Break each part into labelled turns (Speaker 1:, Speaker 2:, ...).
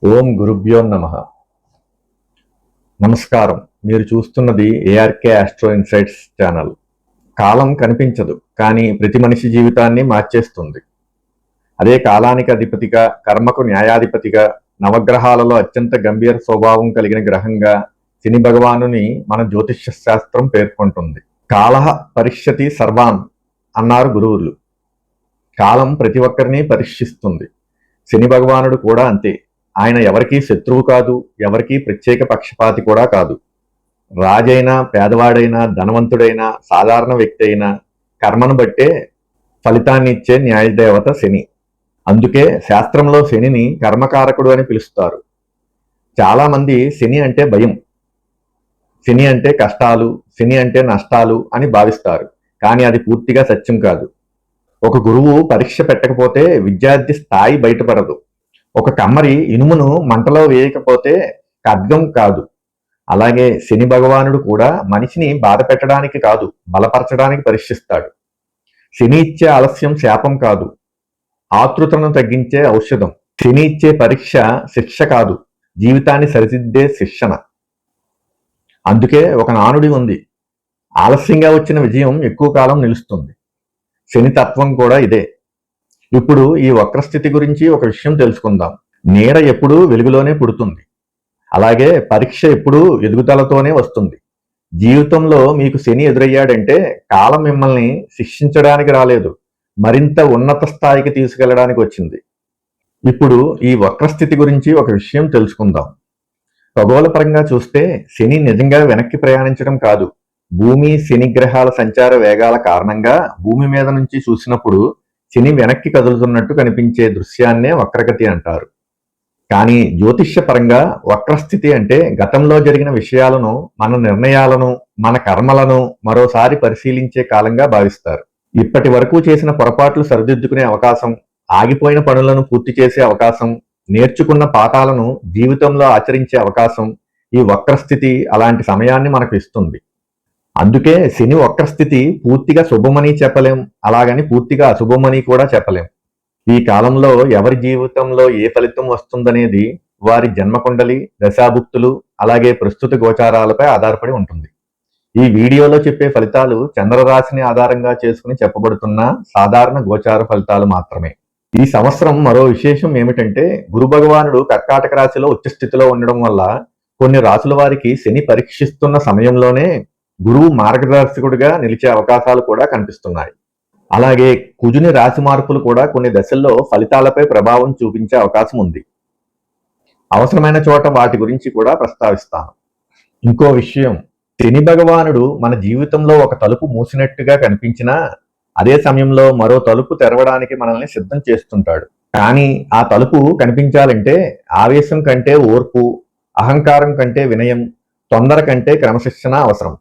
Speaker 1: ఓం గురుభ్యో నమః. నమస్కారం. మీరు చూస్తున్నది ఏఆర్కే ఆస్ట్రో ఇన్సైట్స్ ఛానల్. కాలం కనిపించదు, కానీ ప్రతి మనిషి జీవితాన్ని మార్చేస్తుంది. అదే కాలానికి అధిపతిగా, కర్మకు న్యాయాధిపతిగా, నవగ్రహాలలో అత్యంత గంభీర స్వభావం కలిగిన గ్రహంగా శని భగవానుని మన జ్యోతిష్య శాస్త్రం పేర్కొంటుంది. కాలః పరీక్షతి సర్వాన్ అన్నారు గురువులు. కాలం ప్రతి ఒక్కరిని పరీక్షిస్తుంది. శని భగవానుడు కూడా అంతే. ఆయన ఎవరికీ శత్రువు కాదు, ఎవరికీ ప్రత్యేక పక్షపాతి కూడా కాదు. రాజైనా, పేదవాడైనా, ధనవంతుడైనా, సాధారణ వ్యక్తి అయినా కర్మను బట్టే ఫలితాన్ని ఇచ్చే న్యాయదేవత శని. అందుకే శాస్త్రంలో శనిని కర్మకారకుడు అని పిలుస్తారు. చాలా మంది శని అంటే భయం, శని అంటే కష్టాలు, శని అంటే నష్టాలు అని భావిస్తారు. కానీ అది పూర్తిగా సత్యం కాదు. ఒక గురువు పరీక్ష పెట్టకపోతే విద్యార్థి స్థాయి బయటపడదు. ఒక కమ్మరి ఇనుమును మంటలో వేయకపోతే ఖడ్గం కాదు. అలాగే శని భగవానుడు కూడా మనిషిని బాధ పెట్టడానికి కాదు, బలపరచడానికి పరీక్షిస్తాడు. శని ఇచ్చే ఆలస్యం శాపం కాదు, ఆతృతను తగ్గించే ఔషధం. శని ఇచ్చే పరీక్ష శిక్ష కాదు, జీవితాన్ని సరిదిద్దే శిక్షణ. అందుకే ఒక నానుడి ఉంది, ఆలస్యంగా వచ్చిన విజయం ఎక్కువ కాలం నిలుస్తుంది. శని తత్వం కూడా ఇదే. ఇప్పుడు ఈ వక్రస్థితి గురించి ఒక విషయం తెలుసుకుందాం. నీడ ఎప్పుడూ వెలుగులోనే పుడుతుంది, అలాగే పరీక్ష ఎప్పుడూ ఎదుగుదలతోనే వస్తుంది. జీవితంలో మీకు శని ఎదురయ్యాడంటే కాలం మిమ్మల్ని శిక్షించడానికి రాలేదు, మరింత ఉన్నత స్థాయికి తీసుకెళ్లడానికి వచ్చింది. ఇప్పుడు ఈ వక్రస్థితి గురించి ఒక విషయం తెలుసుకుందాం. ఖగోళపరంగా చూస్తే శని నిజంగా వెనక్కి ప్రయాణించడం కాదు. భూమి, శని గ్రహాల సంచార వేగాల కారణంగా భూమి మీద నుంచి చూసినప్పుడు శని వెనక్కి కదులుతున్నట్టు కనిపించే దృశ్యాన్నే వక్రగతి అంటారు. కానీ జ్యోతిష్య పరంగా వక్రస్థితి అంటే గతంలో జరిగిన విషయాలను, మన నిర్ణయాలను, మన కర్మలను మరోసారి పరిశీలించే కాలంగా భావిస్తారు. ఇప్పటి వరకు చేసిన పొరపాట్లు సరిదిద్దుకునే అవకాశం, ఆగిపోయిన పనులను పూర్తి చేసే అవకాశం, నేర్చుకున్న పాఠాలను జీవితంలో ఆచరించే అవకాశం ఈ వక్రస్థితి అలాంటి సమయాన్ని మనకు ఇస్తుంది. అందుకే శని వక్రస్థితి పూర్తిగా శుభమని చెప్పలేం, అలాగని పూర్తిగా అశుభమని కూడా చెప్పలేం. ఈ కాలంలో ఎవరి జీవితంలో ఏ ఫలితం వస్తుందనేది వారి జన్మకుండలి, దశాభుక్తులు, అలాగే ప్రస్తుత గోచారాలపై ఆధారపడి ఉంటుంది. ఈ వీడియోలో చెప్పే ఫలితాలు చంద్రరాశిని ఆధారంగా చేసుకుని చెప్పబడుతున్న సాధారణ గోచార ఫలితాలు మాత్రమే. ఈ సంవత్సరం మరో విశేషం ఏమిటంటే గురు భగవానుడు కర్కాటక రాశిలో ఉచ్చస్థితిలో ఉండడం వల్ల కొన్ని రాశుల వారికి శని పరీక్షిస్తున్న సమయంలోనే గురువు మార్గదర్శకుడిగా నిలిచే అవకాశాలు కూడా కనిపిస్తున్నాయి. అలాగే కుజుని రాశి మార్పులు కూడా కొన్ని దశల్లో ఫలితాలపై ప్రభావం చూపించే అవకాశం ఉంది. అవసరమైన చోట వాటి గురించి కూడా ప్రస్తావిస్తాను. ఇంకో విషయం, శని భగవానుడు మన జీవితంలో ఒక తలుపు మూసినట్టుగా కనిపించినా అదే సమయంలో మరో తలుపు తెరవడానికి మనల్ని సిద్ధం చేస్తుంటాడు. కానీ ఆ తలుపు కనిపించాలంటే ఆవేశం కంటే ఓర్పు, అహంకారం కంటే వినయం, తొందర కంటే క్రమశిక్షణ అవసరం.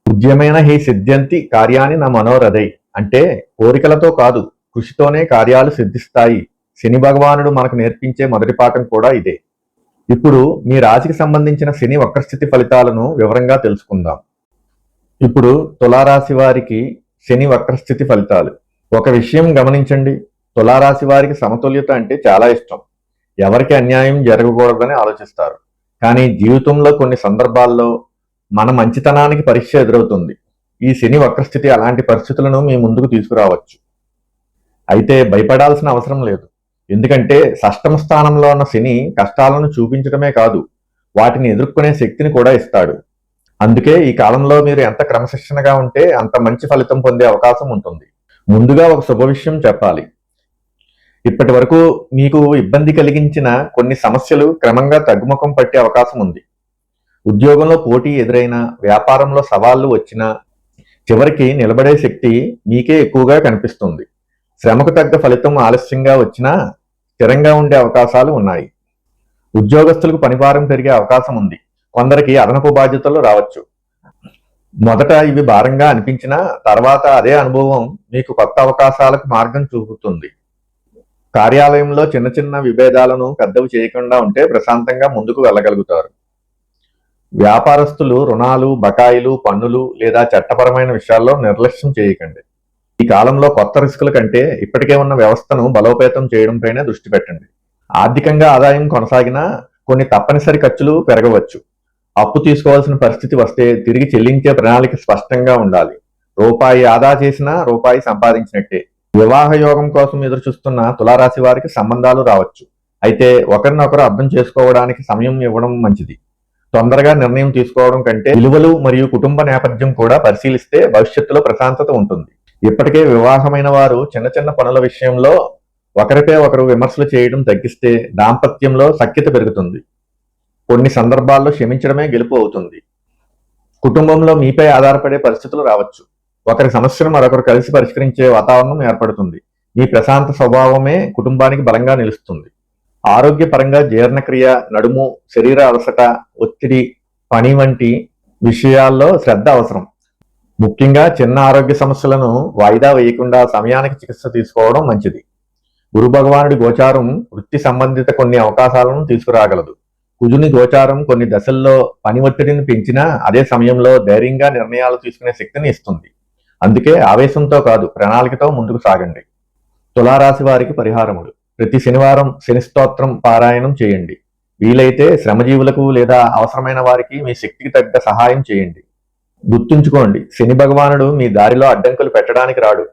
Speaker 1: ఉద్యమేన హి సిద్ధ్యంతి కార్యాన్ని నా మనోరథై అంటే కోరికలతో కాదు, కృషితోనే కార్యాలు సిద్ధిస్తాయి. శని భగవానుడు మనకు నేర్పించే మొదటి పాఠం కూడా ఇదే. ఇప్పుడు మీ రాశికి సంబంధించిన శని వక్రస్థితి ఫలితాలను వివరంగా తెలుసుకుందాం. ఇప్పుడు తులారాశి వారికి శని వక్రస్థితి ఫలితాలు. ఒక విషయం గమనించండి, తులారాశి వారికి సమతుల్యత అంటే చాలా ఇష్టం. ఎవరికి అన్యాయం జరగకూడదని ఆలోచిస్తారు. కానీ జీవితంలో కొన్ని సందర్భాల్లో మన మంచితనానికి పరీక్ష ఎదురవుతుంది. ఈ శని వక్రస్థితి అలాంటి పరిస్థితులను మీ ముందుకు తీసుకురావచ్చు. అయితే భయపడాల్సిన అవసరం లేదు. ఎందుకంటే షష్టమ స్థానంలో ఉన్న శని కష్టాలను చూపించడమే కాదు, వాటిని ఎదుర్కొనే శక్తిని కూడా ఇస్తాడు. అందుకే ఈ కాలంలో మీరు ఎంత క్రమశిక్షణగా ఉంటే అంత మంచి ఫలితం పొందే అవకాశం ఉంటుంది. ముందుగా ఒక శుభ విషయం చెప్పాలి. ఇప్పటి వరకు మీకు ఇబ్బంది కలిగించిన కొన్ని సమస్యలు క్రమంగా తగ్గుముఖం పట్టే అవకాశం ఉంది. ఉద్యోగంలో పోటీ ఎదురైనా, వ్యాపారంలో సవాళ్లు వచ్చినా చివరికి నిలబడే శక్తి మీకే ఎక్కువగా కనిపిస్తుంది. శ్రమకు తగ్గ ఫలితం ఆలస్యంగా వచ్చినా స్థిరంగా ఉండే అవకాశాలు ఉన్నాయి. ఉద్యోగస్తులకు పనిభారం పెరిగే అవకాశం ఉంది. కొందరికి అదనపు బాధ్యతలు రావచ్చు. మొదట ఇవి భారంగా అనిపించినా తర్వాత అదే అనుభవం మీకు కొత్త అవకాశాలకు మార్గం చూపుతుంది. కార్యాలయంలో చిన్న చిన్న విభేదాలను పెద్దవి చేయకుండా ఉంటే ప్రశాంతంగా ముందుకు వెళ్ళగలుగుతారు. వ్యాపారస్తులు రుణాలు, బకాయిలు, పన్నులు లేదా చట్టపరమైన విషయాల్లో నిర్లక్ష్యం చేయకండి. ఈ కాలంలో కొత్త రిస్కుల కంటే ఇప్పటికే ఉన్న వ్యవస్థను బలోపేతం చేయడంపైనే దృష్టి పెట్టండి. ఆర్థికంగా ఆదాయం కొనసాగినా కొన్ని తప్పనిసరి ఖర్చులు పెరగవచ్చు. అప్పు తీసుకోవాల్సిన పరిస్థితి వస్తే తిరిగి చెల్లించే ప్రణాళిక స్పష్టంగా ఉండాలి. రూపాయి ఆదా చేసినా రూపాయి సంపాదించినట్టే. వివాహ యోగం కోసం ఎదురు చూస్తున్న తులారాశి వారికి సంబంధాలు రావచ్చు. అయితే ఒకరినొకరు అర్థం చేసుకోవడానికి సమయం ఇవ్వడం మంచిది. తొందరగా నిర్ణయం తీసుకోవడం కంటే విలువలు మరియు కుటుంబ నేపథ్యం కూడా పరిశీలిస్తే భవిష్యత్తులో ప్రశాంతత ఉంటుంది. ఇప్పటికే వివాహమైన వారు చిన్న చిన్న పనుల విషయంలో ఒకరిపై ఒకరు విమర్శలు చేయడం తగ్గిస్తే దాంపత్యంలో సఖ్యత పెరుగుతుంది. కొన్ని సందర్భాల్లో క్షమించడమే గెలుపు అవుతుంది. కుటుంబంలో మీపై ఆధారపడే పరిస్థితులు రావచ్చు. ఒకరి సమస్యను మరొకరు కలిసి పరిష్కరించే వాతావరణం ఏర్పడుతుంది. మీ ప్రశాంత స్వభావమే కుటుంబానికి బలంగా నిలుస్తుంది. ఆరోగ్యపరంగా జీర్ణక్రియ, నడుము, శరీర అలసట, ఒత్తిడి, పని వంటి విషయాల్లో శ్రద్ధ అవసరం. ముఖ్యంగా చిన్న ఆరోగ్య సమస్యలను వాయిదా వేయకుండా సమయానికి చికిత్స తీసుకోవడం మంచిది. గురు భగవానుడి గోచారం వృత్తి సంబంధిత కొన్ని అవకాశాలను తీసుకురాగలదు. కుజుని గోచారం కొన్ని దశల్లో పని ఒత్తిడిని పెంచినా అదే సమయంలో ధైర్యంగా నిర్ణయాలు తీసుకునే శక్తిని ఇస్తుంది. అందుకే ఆవేశంతో కాదు, ప్రణాళికతో ముందుకు సాగండి. తులారాశి వారికి పరిహారములు: ప్రతి శనివారం శని స్తోత్రం పారాయణం చేయండి. వీలైతే శ్రమజీవులకు లేదా అవసరమైన వారికి మీ శక్తికి తగ్గ సహాయం చేయండి. గుర్తుంచుకోండి, శని భగవానుడు మీ దారిలో అడ్డంకులు పెట్టడానికి రాడు.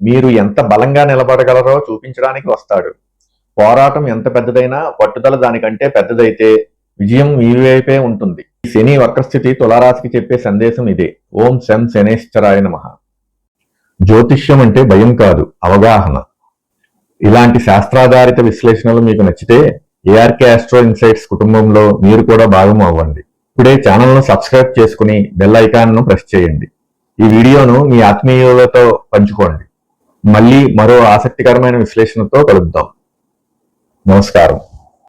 Speaker 1: మీరు ఎంత బలంగా నిలబడగలరో చూపించడానికి వస్తాడు. పోరాటం ఎంత పెద్దదైనా పట్టుదల దానికంటే పెద్దదైతే విజయం మీ వైపే ఉంటుంది. ఈ శని వక్రస్థితి తులారాశికి చెప్పే సందేశం ఇదే. ఓం శం శనేశ్వరాయ నమః. జ్యోతిష్యం అంటే భయం కాదు, అవగాహన. ఇలాంటి శాస్త్రాధారిత విశ్లేషణలు మీకు నచ్చితే ఏఆర్కే ఆస్ట్రో ఇన్సైట్స్ కుటుంబంలో మీరు కూడా భాగం అవ్వండి. ఇప్పుడే ఛానల్ను సబ్స్క్రైబ్ చేసుకుని బెల్ ఐకాన్ను ప్రెస్ చేయండి. ఈ వీడియోను మీ ఆత్మీయులతో పంచుకోండి. మళ్ళీ మరో ఆసక్తికరమైన విశ్లేషణతో కలుద్దాం. నమస్కారం.